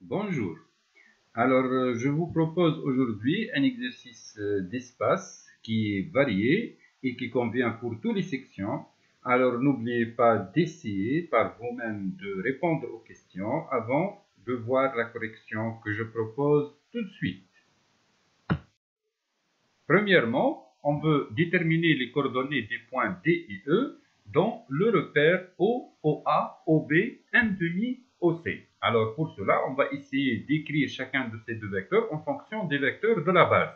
Bonjour. Alors, je vous propose aujourd'hui un exercice d'espace qui est varié et qui convient pour toutes les sections. Alors, n'oubliez pas d'essayer par vous-même de répondre aux questions avant de voir la correction que je propose tout de suite. Premièrement, on veut déterminer les coordonnées des points D et E dans le repère O, OA, OB, 1/2, OC. Alors pour cela, on va essayer d'écrire chacun de ces deux vecteurs en fonction des vecteurs de la base.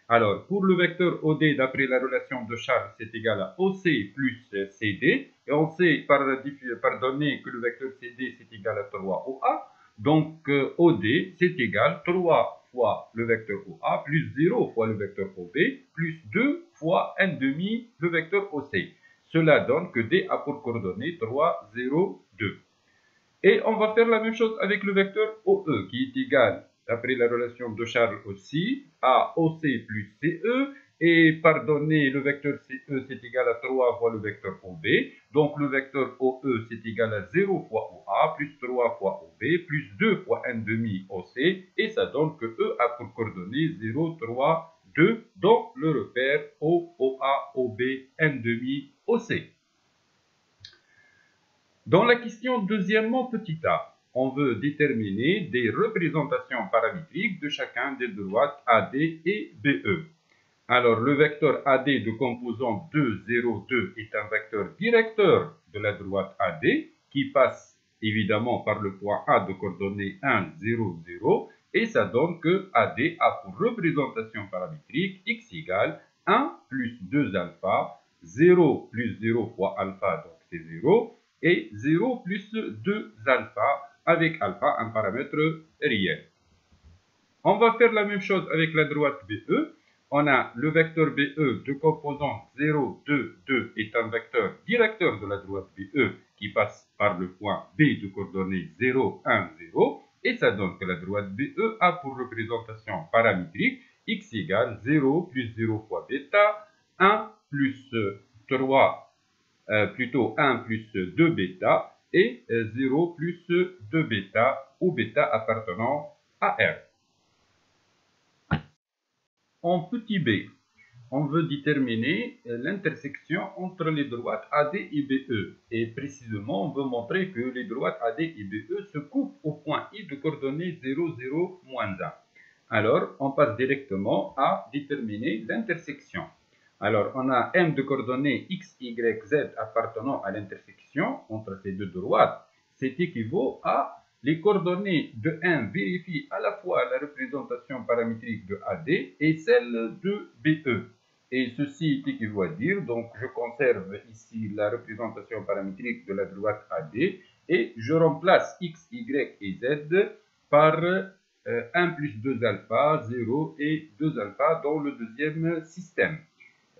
Alors pour le vecteur OD, d'après la relation de Charles, c'est égal à OC plus CD. Et on sait par donner que le vecteur CD, c'est égal à 3OA. Donc OD, c'est égal à 3 fois le vecteur OA plus 0 fois le vecteur OB plus 2 fois 1/2 le vecteur OC. Cela donne que D a pour coordonnées 3, 0, 2. Et on va faire la même chose avec le vecteur OE qui est égal, d'après la relation de Charles aussi, à OC plus CE. Et pardonnez, le vecteur CE c'est égal à 3 fois le vecteur OB. Donc le vecteur OE c'est égal à 0 fois OA plus 3 fois OB plus 2 fois 1/2 OC. Et ça donne que E a pour coordonnées 0, 3, 2 dans le repère OA, OB, 1/2 OC. Dans la question deuxièmement petit a, on veut déterminer des représentations paramétriques de chacun des droites AD et BE. Alors, le vecteur AD de composant 2, 0, 2 est un vecteur directeur de la droite AD qui passe évidemment par le point A de coordonnées 1, 0, 0 et ça donne que AD a pour représentation paramétrique x égale 1 plus 2 alpha, 0 plus 0 fois alpha, donc c'est 0, et 0 plus 2 alpha, avec alpha un paramètre réel. On va faire la même chose avec la droite BE. On a le vecteur BE de composant 0, 2, 2 est un vecteur directeur de la droite BE qui passe par le point B de coordonnées 0, 1, 0. Et ça donne que la droite BE a pour représentation paramétrique x égale 0 plus 0 fois bêta, 1 plus 3 plutôt 1 plus 2 bêta et 0 plus 2 bêta ou bêta appartenant à R. En petit b, on veut déterminer l'intersection entre les droites AD et BE. Et précisément, on veut montrer que les droites AD et BE se coupent au point I de coordonnées 0, 0, moins 1. Alors, on passe directement à déterminer l'intersection. Alors, on a M de coordonnées x, y, z appartenant à l'intersection entre ces deux droites. C'est équivaut à les coordonnées de M vérifient à la fois la représentation paramétrique de AD et celle de BE. Et ceci équivaut à dire, donc je conserve ici la représentation paramétrique de la droite AD et je remplace x, y et z par 1 plus 2 alpha, 0 et 2 alpha dans le deuxième système.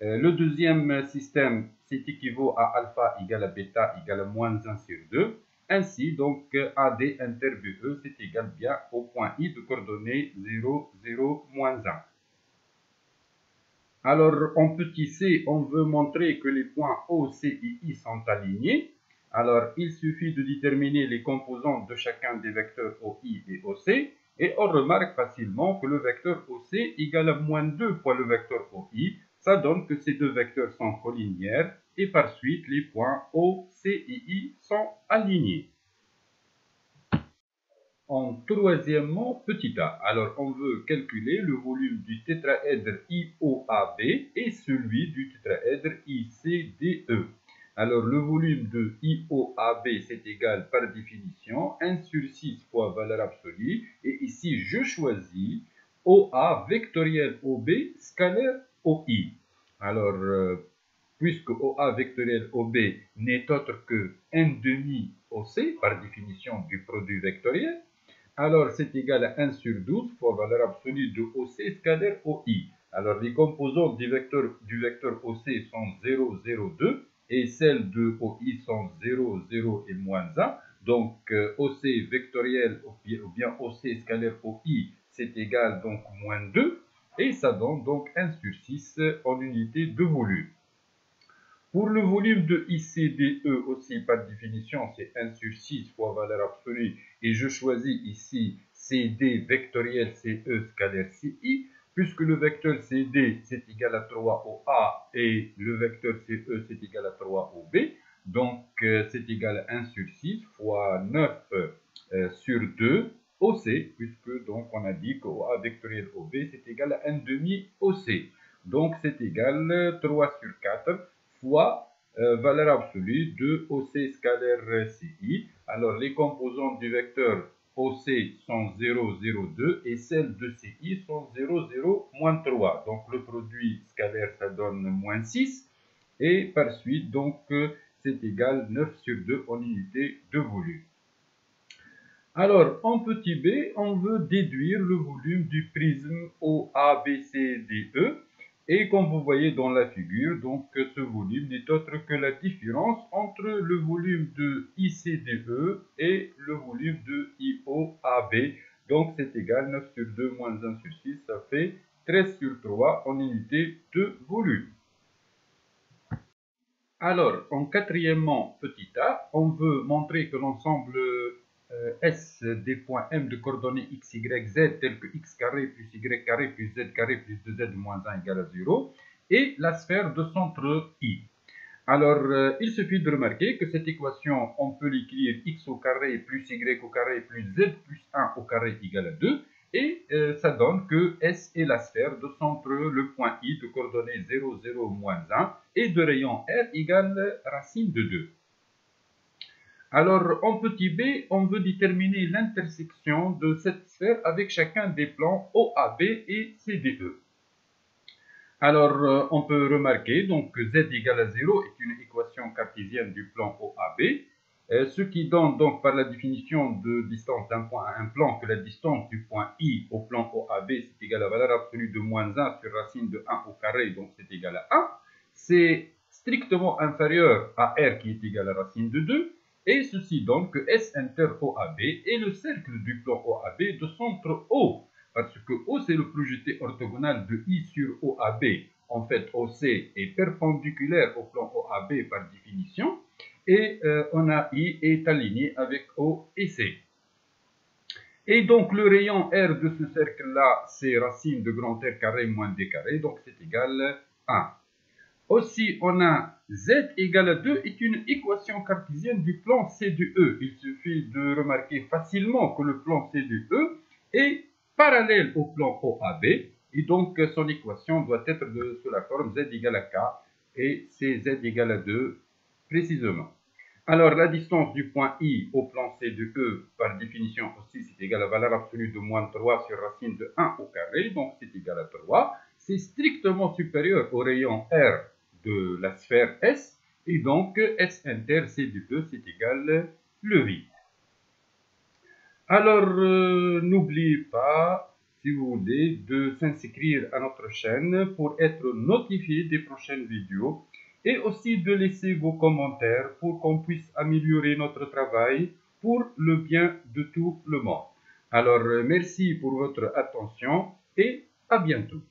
Le deuxième système, c'est équivaut à alpha égale à bêta égale à moins 1 sur 2. Ainsi, donc, AD inter BE, c'est égal bien au point I de coordonnées 0, 0, moins 1. Alors, en petit c, on veut montrer que les points O, C et I sont alignés. Alors, il suffit de déterminer les composantes de chacun des vecteurs OI et OC. Et on remarque facilement que le vecteur OC égale à moins 2 fois le vecteur OI. Ça donne que ces deux vecteurs sont colliniaires. Et par suite, les points O, C et I sont alignés. En troisièmement, petit a. Alors, on veut calculer le volume du tétraèdre IOAB et celui du tétraèdre ICDE. Alors, le volume de IOAB, c'est égal par définition 1 sur 6 fois valeur absolue. Et ici, je choisis OA vectoriel OB scalaire OI. Alors, puisque OA vectoriel OB n'est autre que 1/2 OC par définition du produit vectoriel, alors c'est égal à 1 sur 12 fois valeur absolue de OC scalaire OI. Alors les composantes du vecteur OC sont 0, 0, 2 et celles de OI sont 0, 0 et moins 1. Donc OC vectoriel ou bien OC scalaire OI, c'est égal donc moins 2 et ça donne donc 1 sur 6 en unité de volume. Pour le volume de ICDE aussi, par définition, c'est 1 sur 6 fois valeur absolue. Et je choisis ici CD vectoriel CE scalaire CI, puisque le vecteur CD c'est égal à 3 au A et le vecteur CE c'est égal à 3 au B. Donc c'est égal à 1 sur 6 fois 9 sur 2 au C, puisque donc on a dit qu'au A vectoriel au B c'est égal à 1 demi au C. Donc c'est égal 3 sur 4 fois valeur absolue de OC scalaire CI. Alors les composantes du vecteur OC sont 0, 0, 2 et celles de CI sont 0, 0, moins 3. Donc le produit scalaire ça donne moins 6 et par suite donc c'est égal 9 sur 2 en unité de volume. Alors, en petit b, on veut déduire le volume du prisme OABCDE. Et comme vous voyez dans la figure, donc ce volume n'est autre que la différence entre le volume de ICDE et le volume de IOAB. Donc c'est égal 9 sur 2 moins 1 sur 6, ça fait 13 sur 3 en unité de volume. Alors, en quatrièmement, petit a, on veut montrer que l'ensemble S des points M de coordonnées x, y, z tels que x carré plus y carré plus z carré plus 2z moins 1 égale à 0 et la sphère de centre I. Alors, il suffit de remarquer que cette équation, on peut l'écrire x au carré plus y au carré plus z plus 1 au carré égale à 2 et ça donne que S est la sphère de centre le point I de coordonnées 0, 0, moins 1 et de rayon R égale racine de 2. Alors, en petit b, on veut déterminer l'intersection de cette sphère avec chacun des plans OAB et CDE. Alors, on peut remarquer donc, que z égale à 0 est une équation cartésienne du plan OAB, ce qui donne donc par la définition de distance d'un point à un plan que la distance du point I au plan OAB c'est égal à la valeur absolue de moins 1 sur racine de 1 au carré, donc c'est égal à 1. C'est strictement inférieur à R qui est égal à racine de 2. Et ceci donne que S inter OAB est le cercle du plan OAB de centre O. Parce que O c'est le projeté orthogonal de I sur OAB. En fait, OC est perpendiculaire au plan OAB par définition. Et on a I est aligné avec O et C. Et donc le rayon R de ce cercle-là, c'est racine de grand R carré moins D carré. Donc c'est égal à 1. Aussi, on a Z égale à 2 est une équation cartésienne du plan C de E. Il suffit de remarquer facilement que le plan C de E est parallèle au plan OAB. Et donc, son équation doit être sous la forme Z égale à K. Et c'est Z égale à 2 précisément. Alors, la distance du point I au plan C de E, par définition aussi, c'est égal à la valeur absolue de moins 3 sur racine de 1 au carré. Donc, c'est égal à 3. C'est strictement supérieur au rayon R de la sphère S, et donc S inter C de 2 c'est égal le vide. Alors, n'oubliez pas, si vous voulez, de s'inscrire à notre chaîne pour être notifié des prochaines vidéos et aussi de laisser vos commentaires pour qu'on puisse améliorer notre travail pour le bien de tout le monde. Alors, merci pour votre attention et à bientôt.